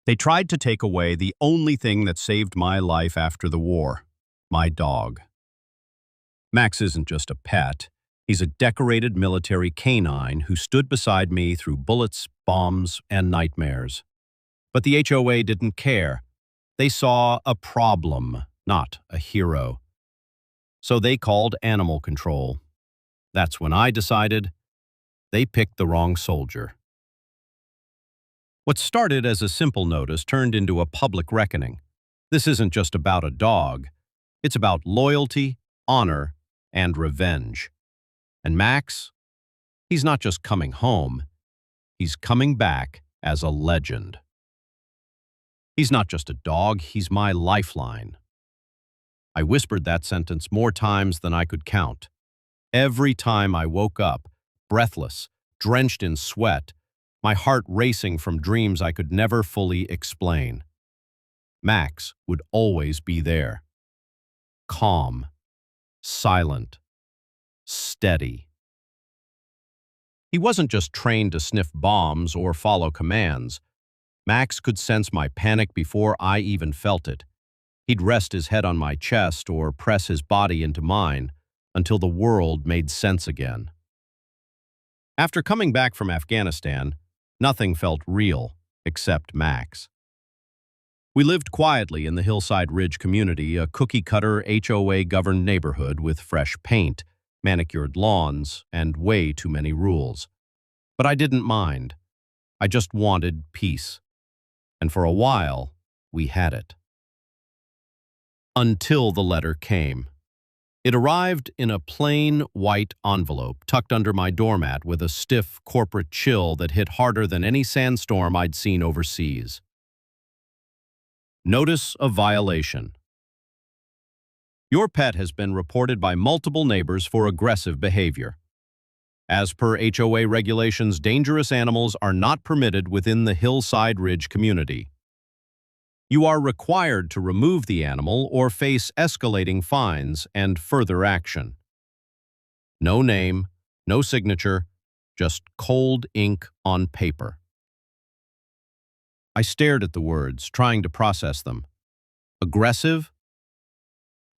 They tried to take away the only thing that saved my life after the war, my dog. Max isn't just a pet. He's a decorated military K-9 who stood beside me through bullets, bombs, and nightmares. But the HOA didn't care. They saw a problem, not a hero. So they called animal control. That's when I decided they picked the wrong soldier. What started as a simple notice turned into a public reckoning. This isn't just about a dog. It's about loyalty, honor, and revenge. And Max, he's not just coming home. He's coming back as a legend. He's not just a dog, he's my lifeline. I whispered that sentence more times than I could count. Every time I woke up, breathless, drenched in sweat, my heart racing from dreams I could never fully explain. Max would always be there. Calm, silent, steady. He wasn't just trained to sniff bombs or follow commands. Max could sense my panic before I even felt it. He'd rest his head on my chest or press his body into mine until the world made sense again. After coming back from Afghanistan, nothing felt real except Max. We lived quietly in the Hillside Ridge community, a cookie-cutter HOA-governed neighborhood with fresh paint, manicured lawns, and way too many rules. But I didn't mind. I just wanted peace. And for a while, we had it. Until the letter came. It arrived in a plain white envelope tucked under my doormat with a stiff corporate chill that hit harder than any sandstorm I'd seen overseas. Notice of violation. Your pet has been reported by multiple neighbors for aggressive behavior. As per HOA regulations, dangerous animals are not permitted within the Hillside Ridge community. You are required to remove the animal or face escalating fines and further action. No name, no signature, just cold ink on paper. I stared at the words, trying to process them. Aggressive?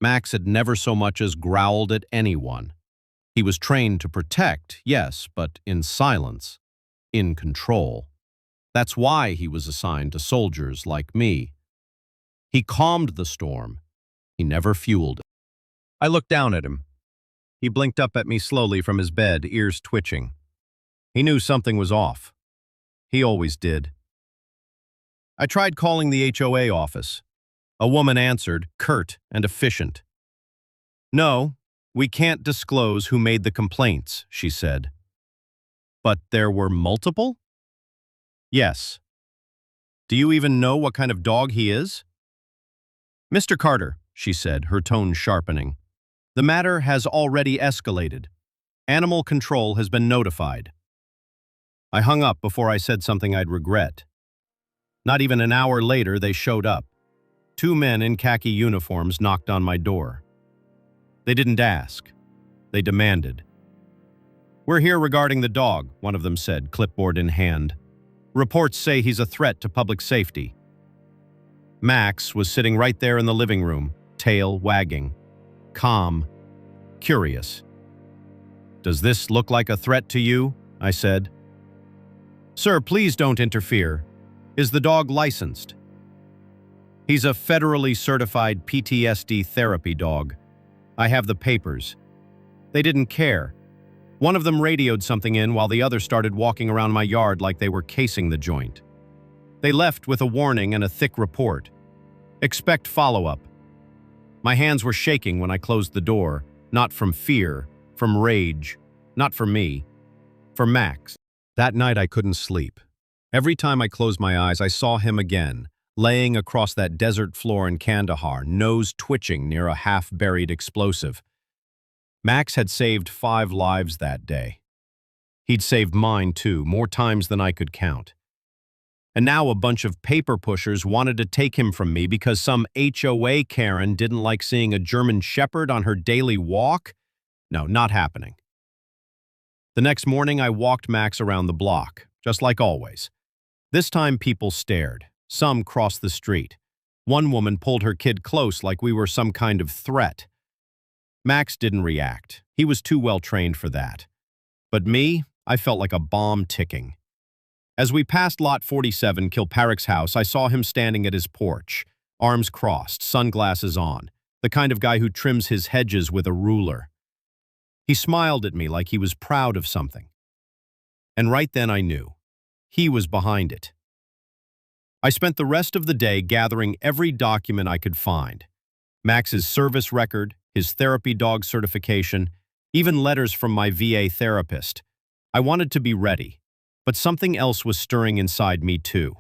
Max had never so much as growled at anyone. He was trained to protect, yes, but in silence, in control. That's why he was assigned to soldiers like me. He calmed the storm. He never fueled it. I looked down at him. He blinked up at me slowly from his bed, ears twitching. He knew something was off. He always did. I tried calling the HOA office. A woman answered, curt and efficient. No, we can't disclose who made the complaints, she said. But there were multiple? Yes. Do you even know what kind of dog he is? Mr. Carter, she said, her tone sharpening. The matter has already escalated. Animal control has been notified. I hung up before I said something I'd regret. Not even an hour later, they showed up. 2 men in khaki uniforms knocked on my door. They didn't ask. They demanded. We're here regarding the dog, one of them said, clipboard in hand. Reports say he's a threat to public safety. Max was sitting right there in the living room, tail wagging. Calm. Curious. Does this look like a threat to you? I said. Sir, please don't interfere. Is the dog licensed? He's a federally certified PTSD therapy dog. I have the papers. They didn't care. One of them radioed something in while the other started walking around my yard like they were casing the joint. They left with a warning and a thick report. Expect follow-up. My hands were shaking when I closed the door, not from fear, from rage, not for me, for Max. That night I couldn't sleep. Every time I closed my eyes, I saw him again, laying across that desert floor in Kandahar, nose twitching near a half-buried explosive. Max had saved 5 lives that day. He'd saved mine too, more times than I could count. And now a bunch of paper pushers wanted to take him from me because some HOA Karen didn't like seeing a German Shepherd on her daily walk? No, not happening. The next morning, I walked Max around the block, just like always. This time people stared, Some crossed the street. One woman pulled her kid close like we were some kind of threat. Max didn't react. He was too well trained for that. But me, I felt like a bomb ticking. As we passed Lot 47, Kilpatrick's house, I saw him standing at his porch, arms crossed, sunglasses on, the kind of guy who trims his hedges with a ruler. He smiled at me like he was proud of something. And right then I knew. He was behind it. I spent the rest of the day gathering every document I could find. Max's service record, his therapy dog certification, even letters from my VA therapist. I wanted to be ready, but something else was stirring inside me too.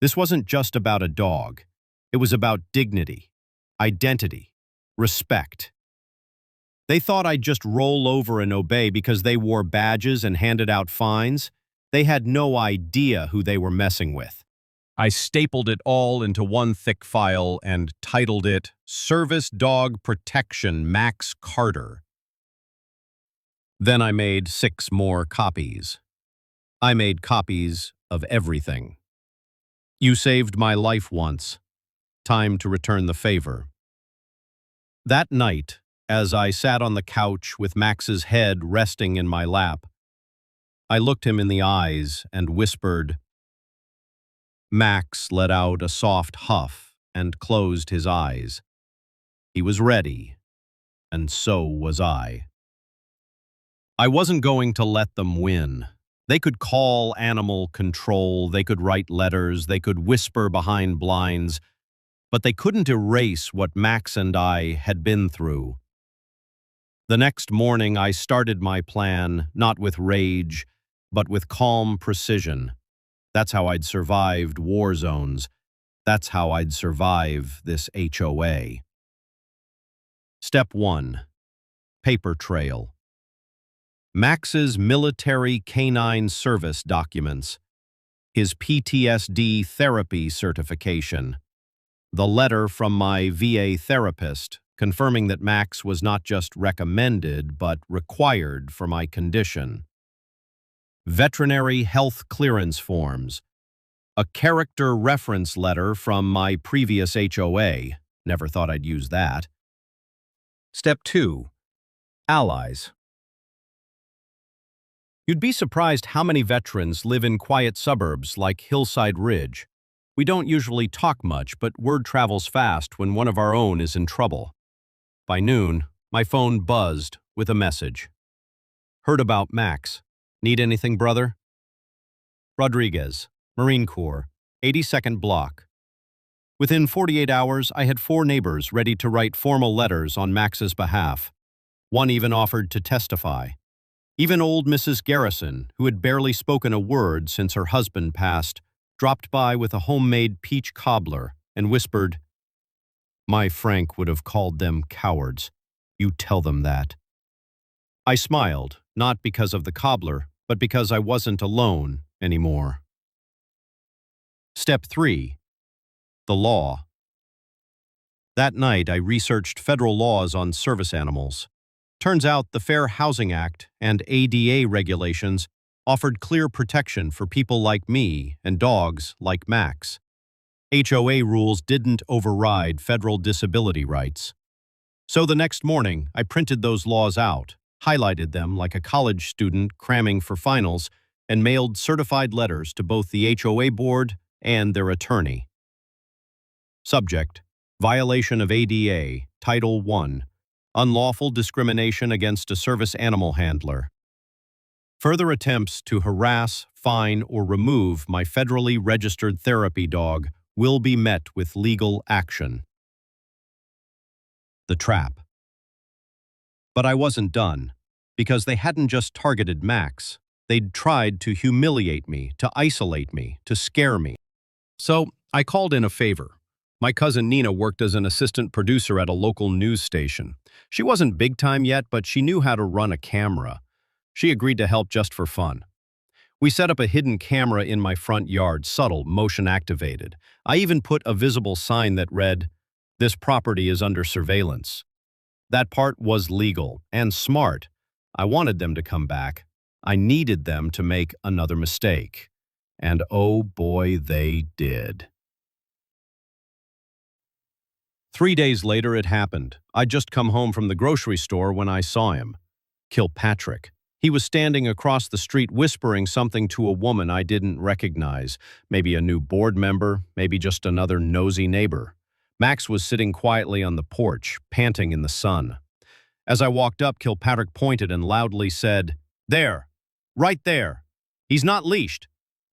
This wasn't just about a dog. It was about dignity, identity, respect. They thought I'd just roll over and obey because they wore badges and handed out fines. They had no idea who they were messing with. I stapled it all into one thick file and titled it Service Dog Protection Max Carter. Then I made 6 more copies. I made copies of everything. You saved my life once. Time to return the favor. That night, as I sat on the couch with Max's head resting in my lap, I looked him in the eyes and whispered. Max let out a soft huff and closed his eyes. He was ready, and so was I. I wasn't going to let them win. They could call animal control, they could write letters, they could whisper behind blinds, but they couldn't erase what Max and I had been through. The next morning I started my plan, not with rage, but with calm precision. That's how I'd survived war zones. That's how I'd survive this HOA. Step 1. Paper trail. Max's military K-9 service documents. His PTSD therapy certification. The letter from my VA therapist confirming that Max was not just recommended but required for my condition. Veterinary health clearance forms, a character reference letter from my previous HOA. Never thought I'd use that. Step 2. Allies. You'd be surprised how many veterans live in quiet suburbs like Hillside Ridge. We don't usually talk much, but word travels fast when one of our own is in trouble. By noon, my phone buzzed with a message. Heard about Max. Need anything, brother? Rodriguez, Marine Corps, 82nd Block. Within 48 hours, I had 4 neighbors ready to write formal letters on Max's behalf. One even offered to testify. Even old Mrs. Garrison, who had barely spoken a word since her husband passed, dropped by with a homemade peach cobbler and whispered, "My Frank would have called them cowards. You tell them that." I smiled, not because of the cobbler, but because I wasn't alone anymore. Step 3. The law. That night, I researched federal laws on service animals. Turns out the Fair Housing Act and ADA regulations offered clear protection for people like me and dogs like Max. HOA rules didn't override federal disability rights. So the next morning, I printed those laws out, highlighted them like a college student cramming for finals, and mailed certified letters to both the HOA board and their attorney. Subject: Violation of ADA, Title I, Unlawful Discrimination Against a Service Animal Handler. Further attempts to harass, fine, or remove my federally registered therapy dog will be met with legal action. The trap. But I wasn't done, because they hadn't just targeted Max. They'd tried to humiliate me, to isolate me, to scare me. So I called in a favor. My cousin Nina worked as an assistant producer at a local news station. She wasn't big time yet, but she knew how to run a camera. She agreed to help just for fun. We set up a hidden camera in my front yard, subtle, motion activated. I even put a visible sign that read, "This property is under surveillance." That part was legal and smart. I wanted them to come back. I needed them to make another mistake. And oh boy, they did. 3 days later, it happened. I'd just come home from the grocery store when I saw him. Kilpatrick. He was standing across the street whispering something to a woman I didn't recognize. Maybe a new board member, maybe just another nosy neighbor. Max was sitting quietly on the porch, panting in the sun. As I walked up, Kilpatrick pointed and loudly said, "There, right there. He's not leashed.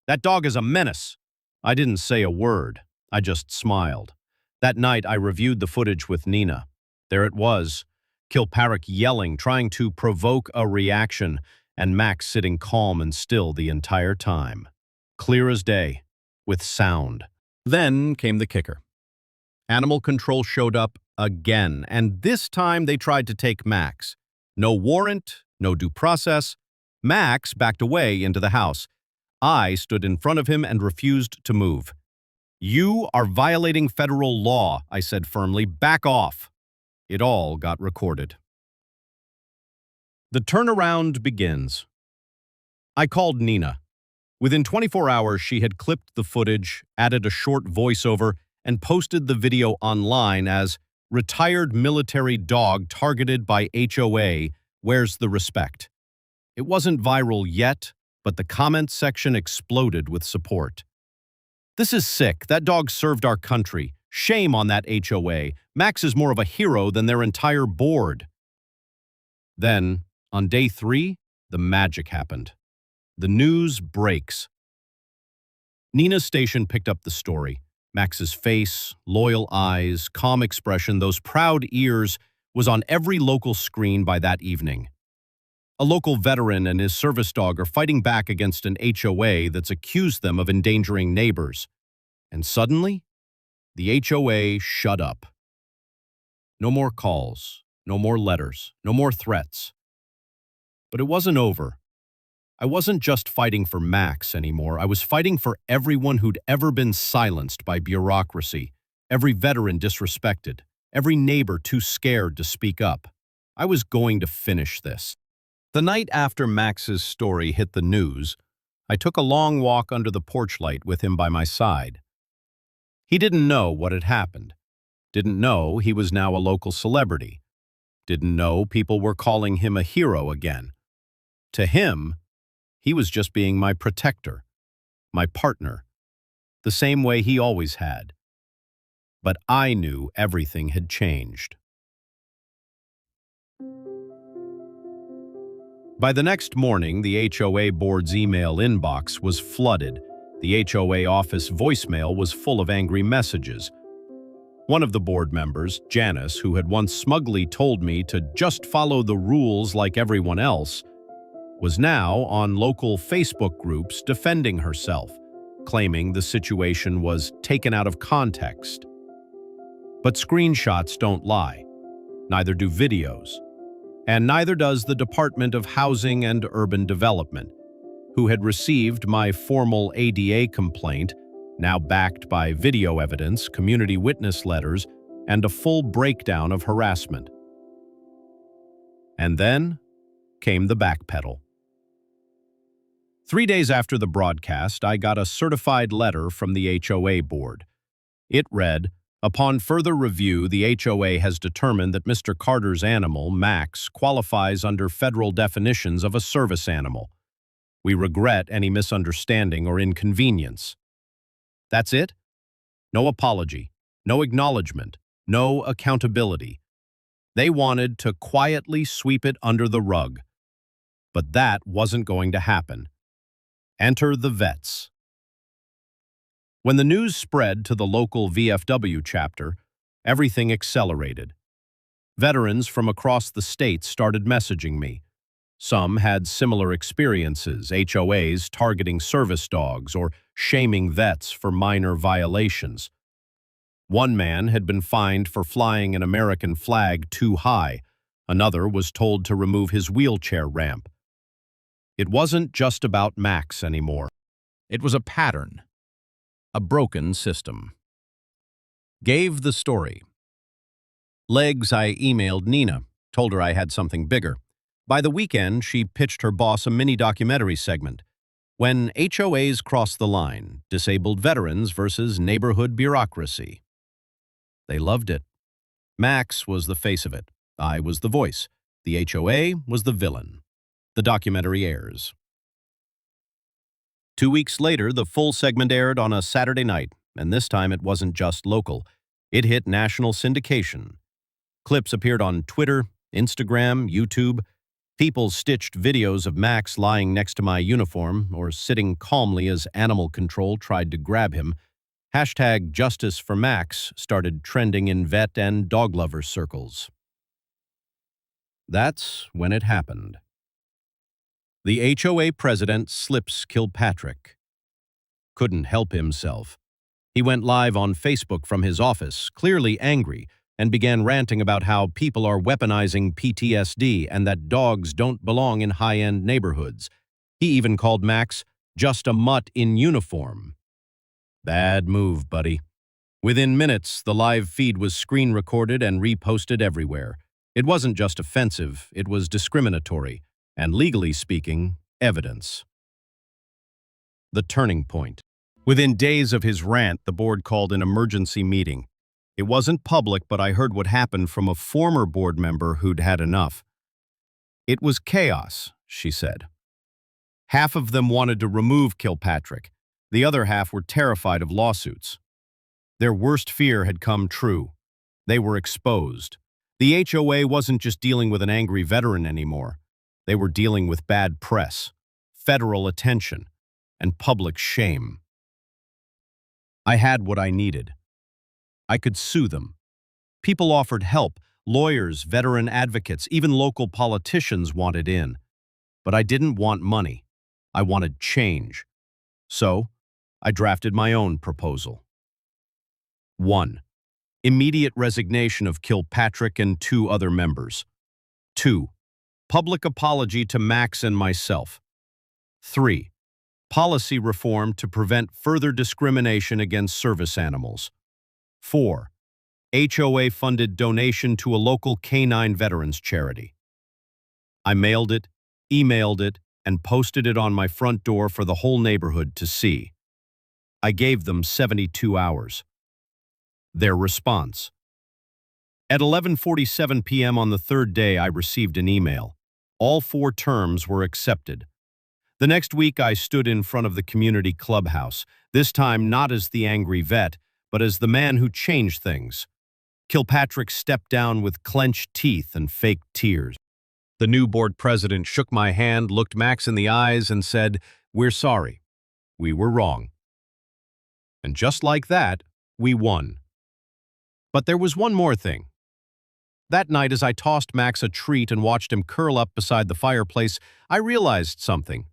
That dog is a menace." I didn't say a word. I just smiled. That night, I reviewed the footage with Nina. There it was, Kilpatrick yelling, trying to provoke a reaction, and Max sitting calm and still the entire time. Clear as day, with sound. Then came the kicker. Animal control showed up again, and this time they tried to take Max. No warrant, no due process. Max backed away into the house. I stood in front of him and refused to move. "You are violating federal law," I said firmly. "Back off." It all got recorded. The turnaround begins. I called Nina. Within 24 hours, she had clipped the footage, added a short voiceover, and posted the video online as "Retired military dog targeted by HOA, where's the respect?" It wasn't viral yet, but the comment section exploded with support. "This is sick. That dog served our country. Shame on that HOA. Max is more of a hero than their entire board." Then, on day 3, the magic happened. The news breaks. Nina's station picked up the story. Max's face, loyal eyes, calm expression, those proud ears was on every local screen by that evening. A local veteran and his service dog are fighting back against an HOA that's accused them of endangering neighbors. And suddenly, the HOA shut up. No more calls, no more letters, no more threats. But it wasn't over. I wasn't just fighting for Max anymore. I was fighting for everyone who'd ever been silenced by bureaucracy, every veteran disrespected, every neighbor too scared to speak up. I was going to finish this. The night after Max's story hit the news, I took a long walk under the porch light with him by my side. He didn't know what had happened. Didn't know he was now a local celebrity. Didn't know people were calling him a hero again. To him, he was just being my protector, my partner, the same way he always had. But I knew everything had changed. By the next morning, the HOA board's email inbox was flooded. The HOA office voicemail was full of angry messages. One of the board members, Janice, who had once smugly told me to just follow the rules like everyone else, was now on local Facebook groups defending herself, claiming the situation was taken out of context. But screenshots don't lie. Neither do videos. And neither does the Department of Housing and Urban Development, who had received my formal ADA complaint, now backed by video evidence, community witness letters, and a full breakdown of harassment. And then came the backpedal. 3 days after the broadcast, I got a certified letter from the HOA board. It read, "Upon further review, the HOA has determined that Mr. Carter's animal, Max, qualifies under federal definitions of a service animal. We regret any misunderstanding or inconvenience." That's it? No apology, no acknowledgement, no accountability. They wanted to quietly sweep it under the rug. But that wasn't going to happen. Enter the vets. When the news spread to the local VFW chapter, everything accelerated. Veterans from across the state started messaging me. Some had similar experiences, HOAs targeting service dogs or shaming vets for minor violations. One man had been fined for flying an American flag too high. Another was told to remove his wheelchair ramp. It wasn't just about Max anymore. It was a pattern, a broken system. Gave the story. Legs, I emailed Nina, told her I had something bigger. By the weekend, she pitched her boss a mini-documentary segment. When HOAs Cross the Line, Disabled Veterans versus Neighborhood Bureaucracy. They loved it. Max was the face of it. I was the voice. The HOA was the villain. The documentary airs. 2 weeks later, the full segment aired on a Saturday night, and this time it wasn't just local. It hit national syndication. Clips appeared on Twitter, Instagram, YouTube. People stitched videos of Max lying next to my uniform or sitting calmly as animal control tried to grab him. Hashtag Justice for Max started trending in vet and dog lover circles. That's when it happened. The HOA president slips Kilpatrick. Couldn't help himself. He went live on Facebook from his office, clearly angry, and began ranting about how people are weaponizing PTSD and that dogs don't belong in high-end neighborhoods. He even called Max just a mutt in uniform. Bad move, buddy. Within minutes, the live feed was screen recorded and reposted everywhere. It wasn't just offensive, it was discriminatory, and legally speaking, evidence. The turning point. Within days of his rant, the board called an emergency meeting. It wasn't public, but I heard what happened from a former board member who'd had enough. It was chaos, she said. Half of them wanted to remove Kilpatrick. The other half were terrified of lawsuits. Their worst fear had come true. They were exposed. The HOA wasn't just dealing with an angry veteran anymore. They were dealing with bad press, federal attention, and public shame. I had what I needed. I could sue them. People offered help. Lawyers, veteran advocates, even local politicians wanted in. But I didn't want money. I wanted change. So, I drafted my own proposal. 1. Immediate resignation of Kilpatrick and 2 other members. 2. Public apology to Max and myself. 3. Policy reform to prevent further discrimination against service animals. 4. HOA-funded donation to a local K-9 veterans charity. I mailed it, emailed it, and posted it on my front door for the whole neighborhood to see. I gave them 72 hours. Their response. At 11:47 p.m. on the third day, I received an email. All 4 terms were accepted. The next week, I stood in front of the community clubhouse, this time not as the angry vet, but as the man who changed things. Kilpatrick stepped down with clenched teeth and fake tears. The new board president shook my hand, looked Max in the eyes, and said, "We're sorry. We were wrong." And just like that, we won. But there was one more thing. That night, as I tossed Max a treat and watched him curl up beside the fireplace, I realized something.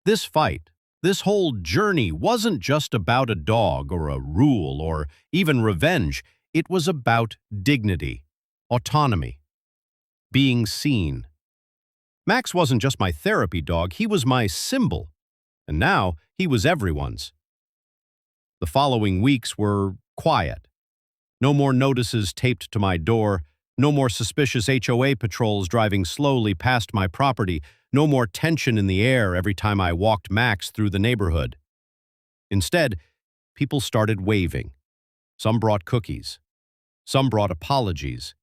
This fight, this whole journey wasn't just about a dog or a rule or even revenge. It was about dignity, autonomy, being seen. Max wasn't just my therapy dog, he was my symbol. And now he was everyone's. The following weeks were quiet. No more notices taped to my door, no more suspicious HOA patrols driving slowly past my property, no more tension in the air every time I walked Max through the neighborhood. Instead, people started waving. Some brought cookies. Some brought apologies.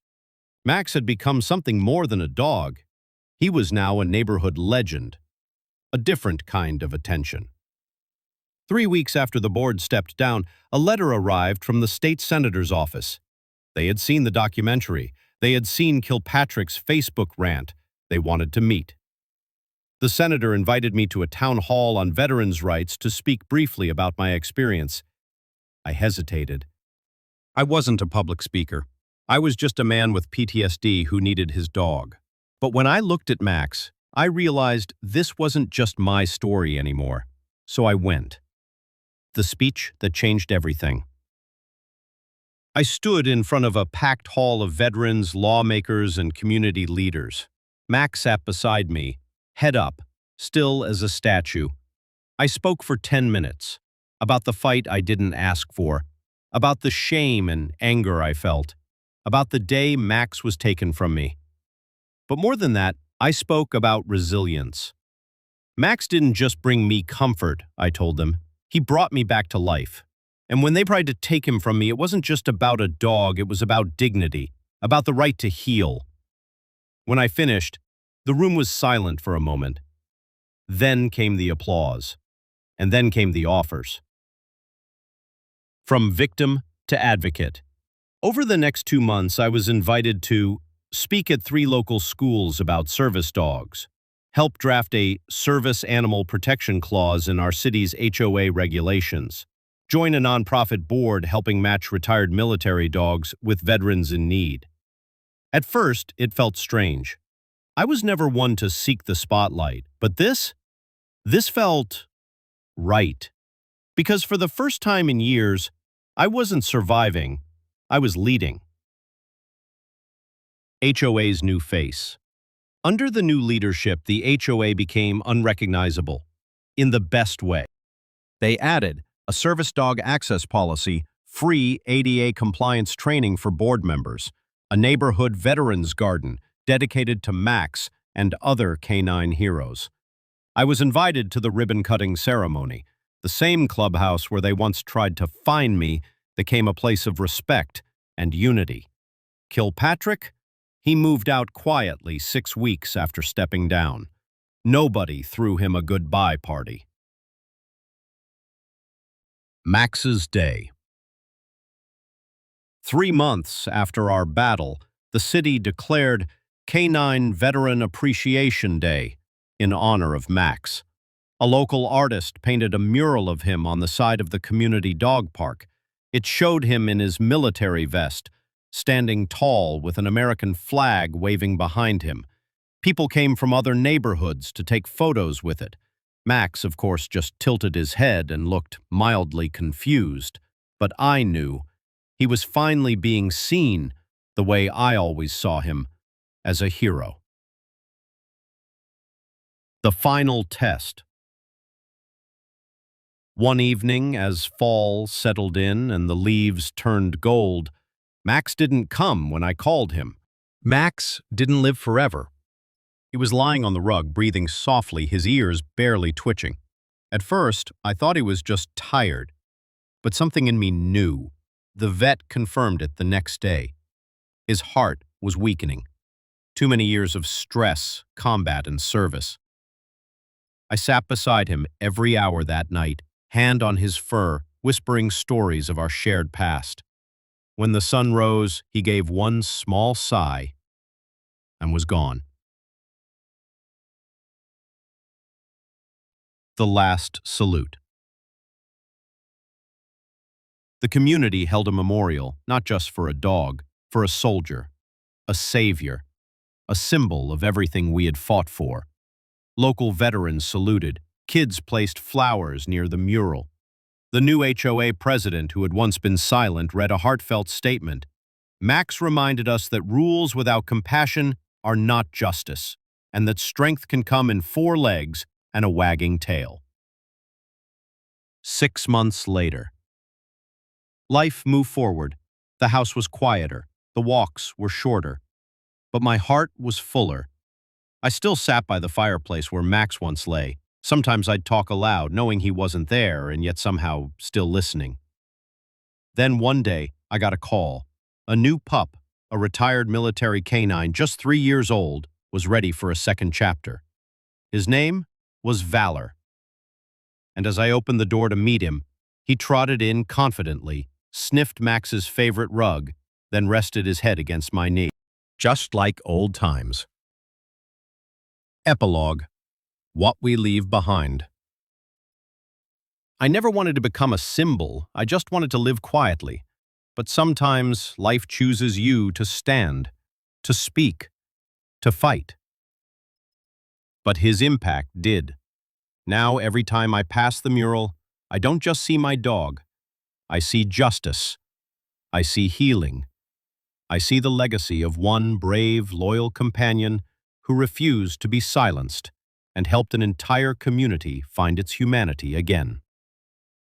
Max had become something more than a dog. He was now a neighborhood legend. A different kind of attention. 3 weeks after the board stepped down, a letter arrived from the state senator's office. They had seen the documentary. They had seen Kilpatrick's Facebook rant. They wanted to meet. The senator invited me to a town hall on veterans' rights to speak briefly about my experience. I hesitated. I wasn't a public speaker. I was just a man with PTSD who needed his dog. But when I looked at Max, I realized this wasn't just my story anymore. So I went. The speech that changed everything. I stood in front of a packed hall of veterans, lawmakers, and community leaders. Max sat beside me, head up, still as a statue. I spoke for 10 minutes, about the fight I didn't ask for, about the shame and anger I felt, about the day Max was taken from me. But more than that, I spoke about resilience. Max didn't just bring me comfort, I told them. He brought me back to life. And when they tried to take him from me, it wasn't just about a dog, it was about dignity. about the right to heal. When I finished, the room was silent for a moment. Then came the applause, and then came the offers. From victim to advocate. Over the next 2 months, I was invited to speak at 3 local schools about service dogs, help draft a service animal protection clause in our city's HOA regulations, join a nonprofit board helping match retired military dogs with veterans in need. At first, it felt strange. I was never one to seek the spotlight, but this felt right. Because for the first time in years, I wasn't surviving, I was leading. HOA's new face. Under the new leadership, the HOA became unrecognizable, in the best way. They added a service dog access policy, free ADA compliance training for board members, a neighborhood veterans garden dedicated to Max and other K-9 heroes. I was invited to the ribbon-cutting ceremony. The same clubhouse where they once tried to fine me became a place of respect and unity. Kilpatrick? He moved out quietly 6 weeks after stepping down. Nobody threw him a goodbye party. Max's Day. 3 months after our battle, the city declared K-9 Veteran Appreciation Day in honor of Max. A local artist painted a mural of him on the side of the community dog park. It showed him in his military vest, standing tall with an American flag waving behind him. People came from other neighborhoods to take photos with it. Max, of course, just tilted his head and looked mildly confused. But I knew he was finally being seen the way I always saw him, as a hero. The final test. One evening, as fall settled in and the leaves turned gold, Max didn't come when I called him. Max didn't live forever. He was lying on the rug, breathing softly, his ears barely twitching. At first, I thought he was just tired, but something in me knew. The vet confirmed it the next day. His heart was weakening. Too many years of stress, combat, and service. I sat beside him every hour that night, hand on his fur, whispering stories of our shared past. When the sun rose, he gave one small sigh and was gone. The last salute. The community held a memorial, not just for a dog, for a soldier, a savior, a symbol of everything we had fought for. Local veterans saluted. Kids placed flowers near the mural. The new HOA president, who had once been silent, read a heartfelt statement. Max reminded us that rules without compassion are not justice, and that strength can come in 4 legs and a wagging tail. 6 months later. Life moved forward. The house was quieter. The walks were shorter. But my heart was fuller. I still sat by the fireplace where Max once lay. Sometimes I'd talk aloud, knowing he wasn't there and yet somehow still listening. Then one day, I got a call. A new pup, a retired military K-9, just 3 years old, was ready for a second chapter. His name was Valor. And as I opened the door to meet him, he trotted in confidently, sniffed Max's favorite rug, then rested his head against my knee. Just like old times. Epilogue. What we leave behind. I never wanted to become a symbol, I just wanted to live quietly. But sometimes life chooses you to stand, to speak, to fight. But his impact did. Now every time I pass the mural, I don't just see my dog. I see justice. I see healing. I see the legacy of one brave, loyal companion who refused to be silenced and helped an entire community find its humanity again.